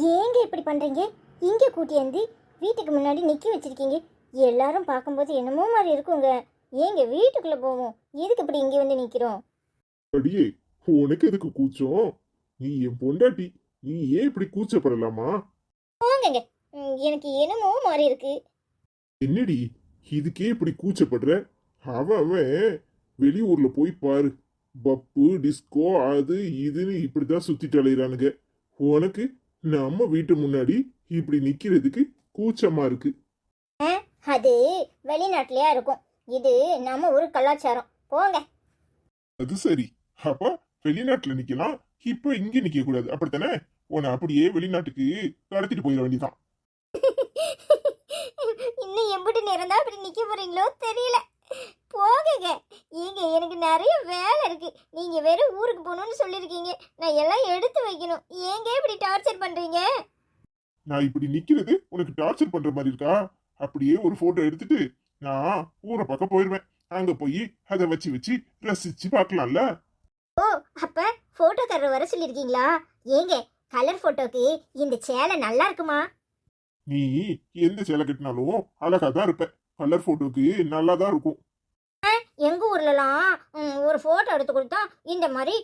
ஏங்க இப்படி பண்றீங்க? இங்க கூட்டியாந்து வீட்டுக்கு முன்னாடி நிக்க வச்சிருக்கீங்க. எல்லாரும் பார்க்கும்போது என்னமோ மாதிரி இருக்குங்க. ஏங்க வீட்டுக்குள்ள போவோம். எதுக்கு இப்படி இங்க வந்து நிக்கிறோம்? அடியே, உனக்கு எதுக்கு கூச்சம்? நீ என் பொண்டாட்டி. நீ ஏன் இப்படி கூச்சப்படலாமா? போங்கங்க. எனக்கு என்னமோ மாதிரி இருக்கு. என்னடி, இதுக்கே இப்படி கூச்சப்படுற? அவன் வெளியூர்ல போய் பாரு. பப்பு டிஸ்கோ அது இதுன்னு இப்படிதான் சுத்திட்டு அலையிறானுங்க. உனக்கு நம்ம வீட்டு முன்னாடி இப்படி நிக்கிறதுக்கு கூச்சமா இருக்கு. அது வெளிநாட்டுலயா இருக்கும். இது நம்ம ஊர் கலாச்சாரம். போங்க. அது சரி. அப்ப வெளிநாட்டுல நிக்கலாம், இப்ப இங்க நிக்க கூடாது அப்படித்தானே? உன்னை அப்படியே வெளிநாட்டுக்கு கடத்திட்டு போயிட வேண்டியதான். இன்னும் எம்பிட்டு நேரம் தான் இப்படி நிக்க போறீங்களோ தெரியல. போகுங்க. ஏங்க எனக்கு நிறைய வேலை இருக்கு. நீங்க வெறும் ஊருக்கு போகணும்னு சொல்லிருக்கீங்க. நான் எல்லாம் எடுத்து வைக்கணும். ஏங்க இப்படி டார்ச்சர் பண்றீங்க? நான் இப்படி நிக்கிறது உனக்கு டார்ச்சர் பண்ற மாதிரி இருக்கா? அப்படியே ஒரு போட்டோ எடுத்துட்டு நான் ஊரை பக்கம் போயிருவேன். அங்க போய் அதை வச்சு வச்சு ரசிச்சு பார்க்கலாம்ல. ஓ, அப்ப போட்டோக்காரர் வர சொல்லிருக்கீங்களா? ஏங்க கலர் போட்டோக்கு இந்த சேலை நல்லா இருக்குமா? நீ எந்த சேலை கட்டினாலும் அழகா தான் இருப்ப. கலர் போட்டோக்கு நல்லா தான் இருக்கும். எங்க ஊர்லலாம் ஒரு போட்டோ எடுத்து கொடுத்தா இந்த மாதிரி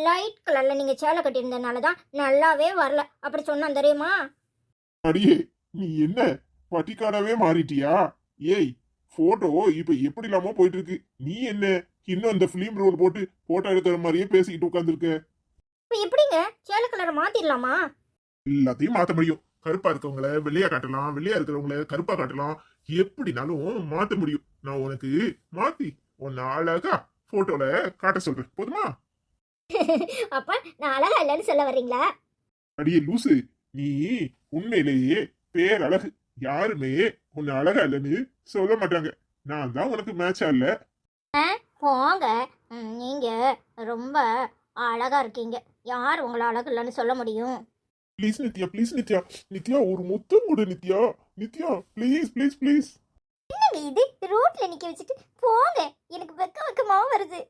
லைட் கலர்ல நீங்க சேலை கட்டியிருந்தனால தான் நல்லாவே வரல அப்படி சொன்னா தெரியுமா? அடியே, நீ என்ன பட்டிக்காடாவே மாறிட்டியா? ஏய், போட்டோ இப்ப எப்படி இல்லாம போயிட்டு இருக்கு. நீ என்ன இன்னும் அந்த பிலிம் ரோல் போட்டு போட்டோ எடுக்கிற மாதிரியே பேசிக்கிட்டு உட்காந்துருக்க. இப்போ எப்படிங்க சேலை கலரை மாத்திடலாமா? எல்லாத்தையும் மாத்த முடியும். கருப்பா இருக்கவங்கள வெள்ளையா காட்டலாம், வெள்ளையா இருக்கிறவங்கள கருப்பா காட்டலாம். எப்படினாலும் மாத்த முடியும். நான் உனக்கு மாத்தி உன்னை அழகா போட்டோல காட்ட சொல்றேன், போதுமா? அப்ப நான் அழகா இல்லைன்னு சொல்ல வர்றீங்களா? அடியே லூசு, நீ உண்மையிலேயே பேரழகு. யாருமே உன்னை அழகா இல்லைன்னு சொல்ல மாட்டாங்க. நான் தான் உனக்கு மேட்சா இல்ல. போங்க. நீங்க ரொம்ப அழகா இருக்கீங்க. யார் உங்களை அழகு இல்லைன்னு சொல்ல முடியும்? Please Nithya, please Nithya. நித்யா, ஒரு முத்தம் கொடு Nithya. Nithya, please please please. என்னங்க இது? ரோட்ல நிக்க வச்சுட்டு போங்க. எனக்கு வெக்கமா வருது.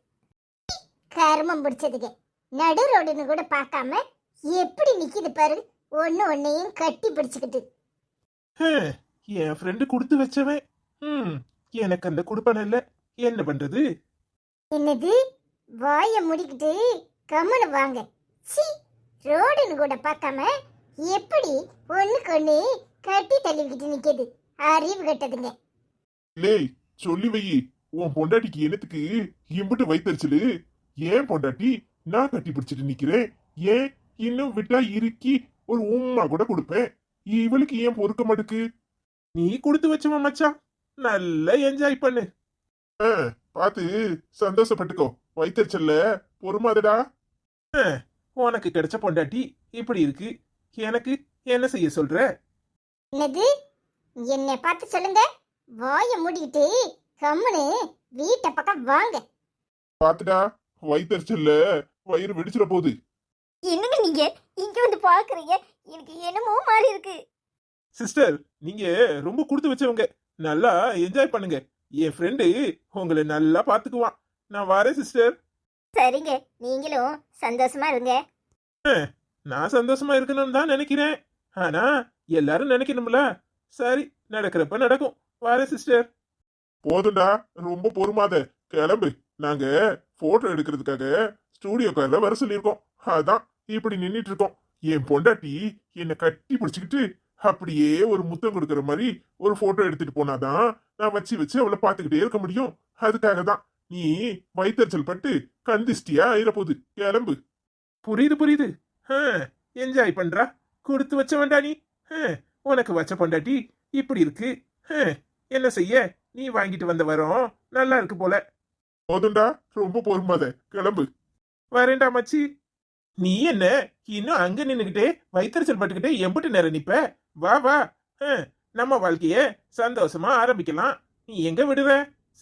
கர்மம் பிடிச்சதுக்கு நடு ரோடுன்னு கூட பார்க்காம எப்படி நிக்குது பாரு. ஒன்னையும் கட்டி பிடிச்சுக்கிட்டு. என் ஃப்ரெண்டு கொடுத்து வச்சவன். எனக்கு அந்த கொடுப்பன இல்ல. என்ன பண்றது? என்னது? வாய முடிக்கிட்டு கம்முன்னு வாங்க. சி, ரோடுன்னு கூட பார்க்காம எப்படி ஒண்ணுக்கு ஒண்ணு கட்டி தள்ளிக்கிட்டு நிக்குது. அறிவு கட்டதுங்க. லேய், சொல்லி வை. உன் பொண்டாட்டிக்கு என்னத்துக்கு இம்புட்டு வைத்தறிச்சலு? ஏன் பொண்டாட்டி நான் கட்டி பிடிச்சிட்டு நிக்கிறேன். ஏன் இன்னும் விட்டா இறுக்கி ஒரு உம்மா கூட கொடுப்பேன். இவளுக்கு ஏன் பொறுக்க மாட்டுக்கு? நீ கொடுத்து வச்சவன் மச்சான். நல்லா என்ஜாய் பண்ணு. பார்த்து சந்தோஷப்பட்டுக்கோ. வைத்தறிச்சல்ல பொறுமாதடா. உனக்கு கிடைச்ச பொண்டாட்டி இப்படி இருக்கு. எனக்கு என்ன செய்ய சொல்ற? என்னது? என்னை பார்த்து சொல்லுங்க. வாய மூடிக்கிட்டு கம்முன்னு வீட்டை பக்கம் வாங்க. பாத்துடா, வைத்தறிச்சல்ல வயிறு வெடிச்சிட போகுது. என்னங்க நீங்க இங்க வந்து பாக்குறீங்க? எனக்கு என்னமோ மாதிரி இருக்கு. சிஸ்டர், நீங்க ரொம்ப கொடுத்து வச்சவங்க. நல்லா என்ஜாய் பண்ணுங்க. என் ஃப்ரெண்டு உங்களை நல்லா பாத்துக்குவான். நான் வரேன் சிஸ்டர். சரிங்க, நீங்களும் சந்தோஷமா இருங்க. நான் சந்தோஷமா இருக்கணும்னு தான் நினைக்கிறேன். ஆனா எல்லாரும் நினைக்கணும்ல. சரி, நடக்கிறப்ப நடக்கும். வரேன் சிஸ்டர். போதும்டா, ரொம்ப பொறுமாத. கிளம்பு. நாங்க போட்டோ எடுக்கிறதுக்காக ஸ்டூடியோக்காரல வர சொல்லியிருக்கோம். அதான் இப்படி நின்னுட்டு இருக்கோம். என் பொண்டாட்டி என்னை கட்டி பிடிச்சுக்கிட்டு அப்படியே ஒரு முத்தம் கொடுக்கற மாதிரி ஒரு போட்டோ எடுத்துட்டு போனாதான் நான் வச்சு அவளை பாத்துக்கிட்டே இருக்க முடியும். அதுக்காக தான். நீ வைத்தறிச்சல் பட்டு கந்திஷ்டியா ஆயிரப்போகுது. கிளம்பு. புரியுது. என்ஜாய் பண்றா. கொடுத்து வச்ச வேண்டா நீ. உனக்கு வச்ச பொண்டாட்டி இப்படி இருக்கு. என்ன செய்ய? நீ வாங்கிட்டு வந்த வரோம் நல்லா இருக்கு போல. போதும்டா, ரொம்ப பொறுமாத. கிளம்பு. வரேன்டா மச்சி. நீ என்ன இன்னும் அங்க நின்னுகிட்டே வைத்தறிச்சல் பட்டுக்கிட்டே எம்பிட்டு நேரம் நிப்ப? வா வா. நம்ம வாழ்க்கைய சந்தோஷமா ஆரம்பிக்கலாம். நீ எங்க விடுவ?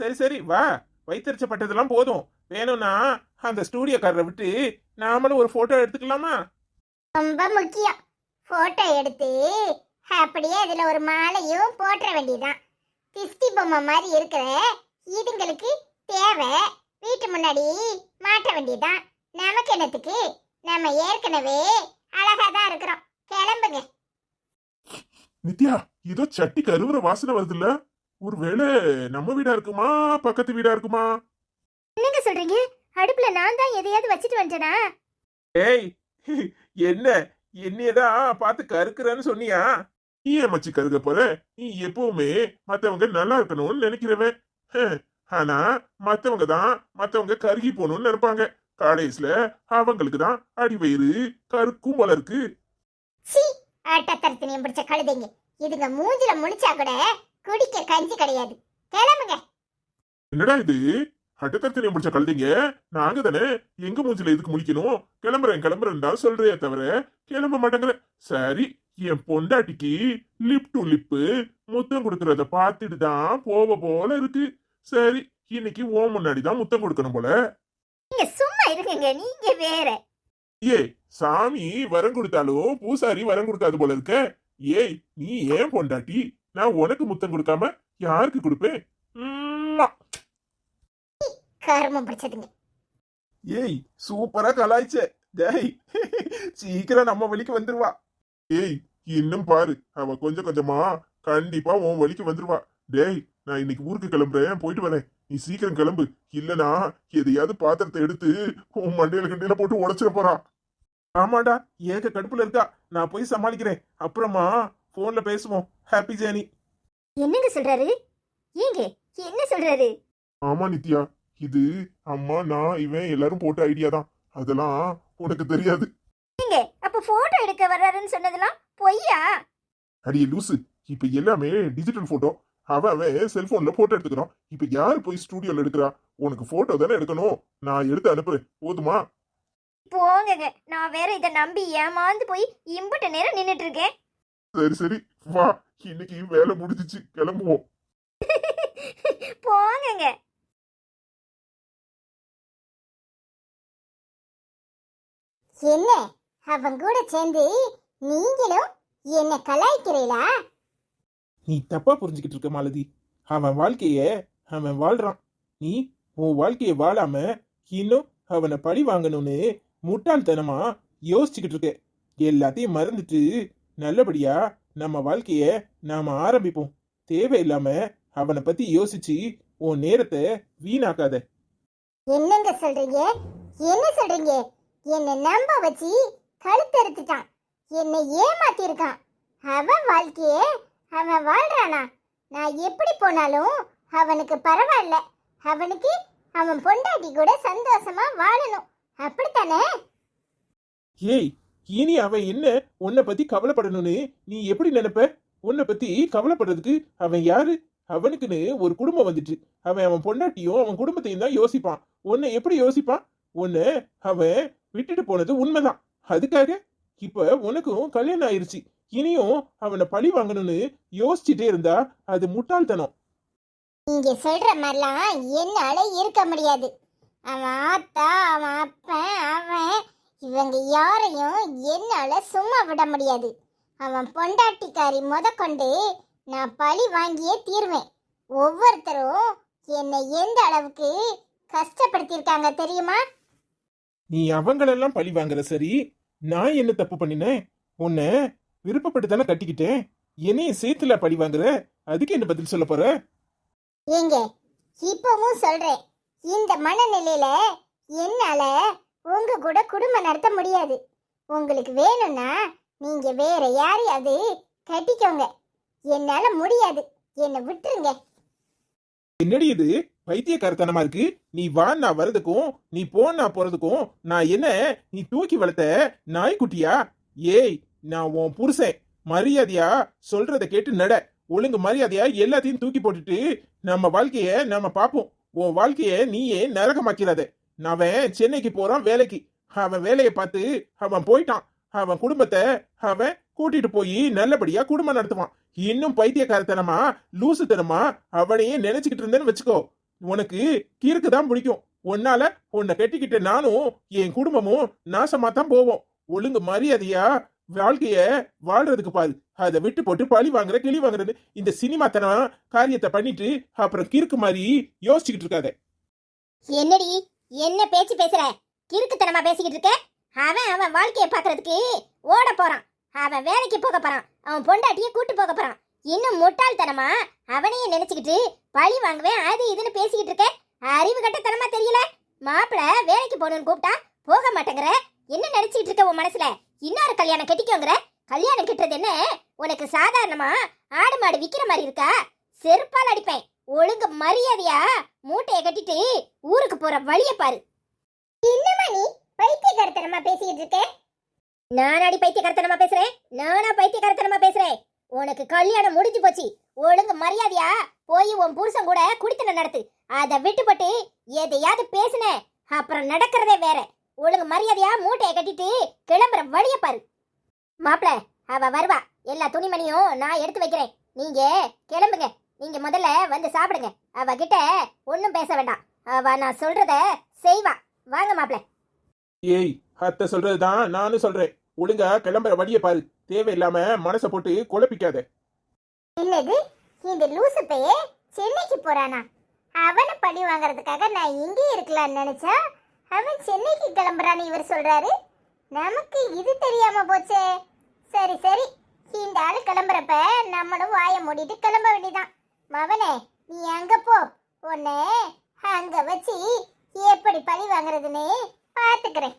சரி வா. வைத்தறிச்சப்பட்டதெல்லாம் போதும். வேணும்னா அந்த ஸ்டூடியோக்காரரை விட்டு நாமளும் ஒரு போட்டோ எடுத்துக்கலாமா? ரொம்ப முக்கியம். போட்டோ எடுத்து அப்படியே அதுல ஒரு மாலையும் போட்டுற வேண்டியதான். திஷ்டி பொம்மை மாதிரி இருக்கிற இதுங்களுக்கு தேவை. வீட்டு முன்னாடி மாட்ட வேண்டியதான். நமக்கு என்னத்துக்கு? நம்ம ஏற்கனவே அழகா தான் இருக்கிறோம். கிளம்புங்க. நித்யா, ஏதோ சட்டி கருவுற வாசனை வருதுல்ல? ஒருவேளை நம்ம வீடா இருக்குமா, பக்கத்து வீடா இருக்குமா? என்னங்க சொல்றீங்க? அடுப்புல நான் தான் எதையாவது வச்சுட்டு வந்துட்டேனா? ஏய், என்ன என்னையதான் பார்த்து கருக்குறன்னு சொன்னியா? நீ ஏன் மச்சி கருக்க போற? நீ எப்பவுமே மத்தவங்க நல்லா இருக்கணும்னு நினைக்கிறவன். ஆனா மத்தவங்க கருகி போகணும்னு நினைப்பாங்க. கடைசியில அவங்களுக்கு தான் அடிவயிறு கருக்கும் போல இருக்கு. சீ, ஆட்டத்தரத்தினியம் பிடிச்ச கழுதைங்க. இதுங்க மூஞ்சில முழிச்சா கூட குடிக்க கஞ்சி கிடையாது. கிளம்புங்க. என்னடா இது? அட்டத்தரத்தினை முடிச்ச கழுதைங்க நாங்க தானே. எங்க மூஞ்சில எதுக்கு முழிக்கணும்? கிளம்புறேன் தான் சொல்றே தவிர கிளம்ப மாட்டேங்கிற. சரி, என் பொண்டாட்டிக்கு லிப் டு லிப்பு முத்தம் கொடுக்கறத பார்த்துட்டு தான் போல இருக்கு. சரி, இன்னைக்கு ஓ முன்னாடி தான் முத்தம் கொடுக்கணும் போல. நீங்க சும்மா இருங்க. நீங்க வேற. ஏய், சாமி வரம் கொடுத்தாலும் பூசாரி வரம் கொடுக்காது போல இருக்க. ஏய், நீ ஏன் பொண்டாட்டி? நான் உனக்கு முத்தம் கொடுக்காம யாருக்கு கொடுப்பேன்? கர்மம் பிடிச்சதுங்க. ஏய், சூப்பரா கலாய்ச்ச. டேய், சீக்கிரம் நம்ம வழிக்கு வந்துருவா. ஏய், இன்னும் பாரு, அவ கொஞ்சம் கொஞ்சமா கண்டிப்பா உன் வழிக்கு வந்துருவா. டேய், நான் இன்னைக்கு ஊருக்கு கிளம்புறேன், போயிட்டு வரேன். நீ சீக்கிரம் கிளம்பு, இல்லனா எதையாவது பாத்திரத்தை எடுத்து உன் மண்டையில கண்டையில போட்டு உடைச்சிட போறா. ஆமாடா, ஏக கடுப்புல இருக்கா. நான் போய் சமாளிக்கிறேன், அப்புறமா போன்ல பேசுவோம். Happy journey. என்னங்க சொல்றாரு? ஏங்க என்ன சொல்றாரு? ஆமா நித்யா, இது அம்மா நான் இவன் எல்லாரும் போட்ட ஐடியா தான். அதெல்லாம் உனக்கு தெரியாது. ஏங்க, அப்ப போட்டோ எடுக்க வர்றாருன்னு சொன்னதெல்லாம் பொய்யா? அடியே லூசு, இப்ப எல்லாமே டிஜிட்டல் போட்டோ. அவன் செல்போன்ல போட்டோ எடுத்துக்கிறான். இப்ப யாரு போய் ஸ்டூடியோல எடுக்கிறா? உனக்கு போட்டோ தானே எடுக்கணும். நான் எடுத்து அனுப்புறேன், போதுமா? போங்கங்க, நான் வேற இதை நம்பி ஏமாந்து போய் இம்புட்ட நேரம் நின்னுட்டு இருக்கேன். சரி வா, இன்னைக்கு வேலை முடிஞ்சிச்சு, கிளம்புவோம். போங்கங்க. என்ன அவன் கூட சேர்ந்து நீங்களும் என்ன கலாய்க்கிறீங்களா? நீ தப்பா புரிஞ்சுக்கிட்டு இருக்க மாலதி. அவன் வாழ்க்கைய அவன் வாழ்றான். நீ உன் வாழ்க்கைய வாழாம இன்னும் அவனை பழி வாங்கணும்னு முட்டாள்தனமா யோசிச்சுக்கிட்டு இருக்க. எல்லாத்தையும் மறந்துட்டு நல்லபடியா நம்ம வாழ்க்கைய நாம ஆரம்பிப்போம். தேவையில்லாம அவனை பத்தி யோசிச்சு உன் நேரத்தை வீணாக்காத. என்னங்க சொல்றீங்க? என்ன சொல்றீங்க? என்னை நம்ப வச்சு கழுத்தறுத்துட்டான், என்னை ஏமாத்தி இருக்கான். அவன் வாழ்க்கைய அவன் வாழ்றானா? நான் எப்படி போனாலும் அவனுக்கு பரவாயில்ல. அவனுக்கு அவன் பொண்டாட்டி கூட சந்தோஷமா வாழணும், அப்படித்தானே? ஏய், இனி அவன் என்ன உன்னை பத்தி கவலைப்படணும்னு நீ எப்படி நினைப்ப? உன்னை பத்தி கவலைப்படுறதுக்கு அவன் யாரு? அவனுக்குன்னு ஒரு குடும்பம் வந்துட்டு அவன் பொண்டாட்டியும் அவன் குடும்பத்தையும் தான் யோசிப்பான். உன்னை எப்படி யோசிப்பான்? உன்னை அவன் விட்டுட்டு போனது உண்மைதான். அதுக்காக இப்ப உனக்கும் கல்யாணம் ஆயிருச்சு, இனியும் அவனை பழி வாங்கணும்னு யோசிச்சுட்டே இருந்தா அது முட்டாள்தனம். நீங்க சொல்ற மாதிரிலாம் என்னால இருக்க முடியாது. அவன் ஆத்தா, அவன் அப்பன், அவன் இவங்க யாரையும் என்னால சும்மா விட முடியாது. அவன் பொண்டாட்டிக்காரி கொண்டு நான் பழி வாங்கியே தீர்வேன். ஒவ்வொருத்தரும் என்னை எந்த அளவுக்கு கஷ்டப்படுத்தியிருக்காங்க தெரியுமா? நீ அவங்களெல்லாம் பழி வாங்குற சரி, நான் என்ன தப்பு பண்ணினேன்? உன்னை விருப்பப்பட்டு தானே கட்டிக்கிட்டேன். என்னைய சேர்த்துல பழி வாங்குற, அதுக்கு என்ன பதில் சொல்ல போற? ஏங்க, இப்பவும் சொல்றேன், இந்த மனநிலையில என்னால உங்க கூட குடும்பம் நடத்த முடியாது. உங்களுக்கு வேணும்னா நீங்க வேற யாரையாவது கட்டிக்கோங்க. என்னால முடியாது, என்னை விட்டுருங்க. என்னடி இது பைத்தியக்காரத்தனமா இருக்கு? நீ வா நான் வர்றதுக்கும் நீ போனா போறதுக்கும் நான் என்ன நீ தூக்கி வளர்த்த நாய்க்குட்டியா? ஏய், நான் உன் புருஷன். மரியாதையா சொல்றத கேட்டு நட. ஒழுங்கு மரியாதையா எல்லாத்தையும் தூக்கி போட்டுட்டு நம்ம வாழ்க்கைய நாம பாப்போம். உன் வாழ்க்கைய நீயே நரகமாக்கிறாத. அவன் சென்னைக்கு போறான் வேலைக்கு. அவன் வேலையை பார்த்து அவன் போயிட்டான். அவன் குடும்பத்தை அவன் கூட்டிட்டு போய் நல்லபடியா குடும்பம் நடத்துவான். இன்னும் பைத்தியக்காரத்தனமா லூசுத்தனமா அவனையே நினைச்சுக்கிட்டு இருந்தேன்னு வச்சுக்கோ, உனக்கு கீருக்கு தான் பிடிக்கும். உன்னால உன்னை கட்டிக்கிட்ட நானும் என் குடும்பமும் நாசமா தான் போவோம். ஒழுங்கு மரியாதையா வாழ்க்கைய வாழ்றதுக்கு பாரு. அதை விட்டு போட்டு பழி வாங்குற கிளி வாங்குறது இந்த சினிமாத்தனம் காரியத்தை பண்ணிட்டு அப்புறம் கிறுக்கு மாதிரி யோசிச்சுக்கிட்டு இருக்காத. என்னடி என்ன பேச்சு பேசுற? கிறுக்குத்தனமா பேசிக்கிட்டு இருக்க? அவன் அவன் வாழ்க்கையை பாக்குறதுக்கு ஓட போறான். அவன் வேலைக்கு போக போறான், அவன் பொண்டாட்டிய கூட்டு போக போறான். இன்னும் முட்டாள்தனமா அவனையே நினைச்சுக்கிட்டு பழி வாங்குவேன் அது இதுன்னு பேசிக்கிட்டு இருக்க. அறிவு கட்டத்தனமா தெரியல. மாப்பிள வேலைக்கு போகணும்னு கூப்பிட்டா போக மாட்டேங்கிற. என்ன நினைச்சிட்டு இருக்க உன் மனசுல? இன்னொரு கல்யாணம் கட்டிக்கோங்கிற. கல்யாணம் கிட்டுறது என்ன உனக்கு சாதாரணமா ஆடு மாடு விக்கிற மாதிரி இருக்கா? செருப்பால் அடிப்பேன். ஒழுங்கு மரியாதையா மூட்டையை கட்டிட்டு ஊருக்கு போற வழிய பாரு. என்னமா நீ பைத்தியக்காரத்தனமா பேசிட்டு இருக்க? நானாடி பைத்தியக்காரத்தனமா பேசுறேன்? நானா பைத்தியக்காரத்தனமா பேசுறேன்? உனக்கு கல்யாணம் முடிஞ்சு போச்சு. ஒழுங்கு மரியாதையா போய் உன் புருஷன் கூட குடித்தன நடத்து. அதை விட்டுப்பட்டு எதையாவது பேசுன அப்புறம் நடக்கிறதே வேற. ஒழுங்கு மரியாதையா மூட்டையை கட்டிட்டு கிளம்புற வழிய பாரு. மாப்பிள அவ வருவா. எல்லா துணிமணியும் நான் எடுத்து வைக்கிறேன். நீங்க கிளம்புங்க. நீங்க முதல்ல வந்து சாப்பிடுங்க. அவ கிட்ட ஒன்னும் பேச வேண்டாம். அவ நான் சொல்றத செய்வா. வாங்க மாப்பிள. ஏய், அத்தை சொல்றதுதான் நானும் சொல்றேன். ஒழுங்கா கிளம்புற வழிய பாரு. தேவையில்லாம மனசை போட்டு குழப்பிக்காத. என்னது இந்த லூசு பைய சென்னைக்கு போறானா? அவனை பழி வாங்குறதுக்காக நான் இங்கே இருக்கலாம்னு நினைச்சா அவன் சென்னைக்கு கிளம்புறான்னு இவர் சொல்றாரு. நமக்கு இது தெரியாம போச்சே. சரி சரி, இந்த ஆளு கிளம்புறப்ப நம்மளும் வாயை மூடிட்டு கிளம்ப வேண்டியதான். மவனே நீ அங்க போ. உன்னை அங்க வச்சு எப்படி பழி வாங்குறதுன்னு பாத்துக்கிறேன்.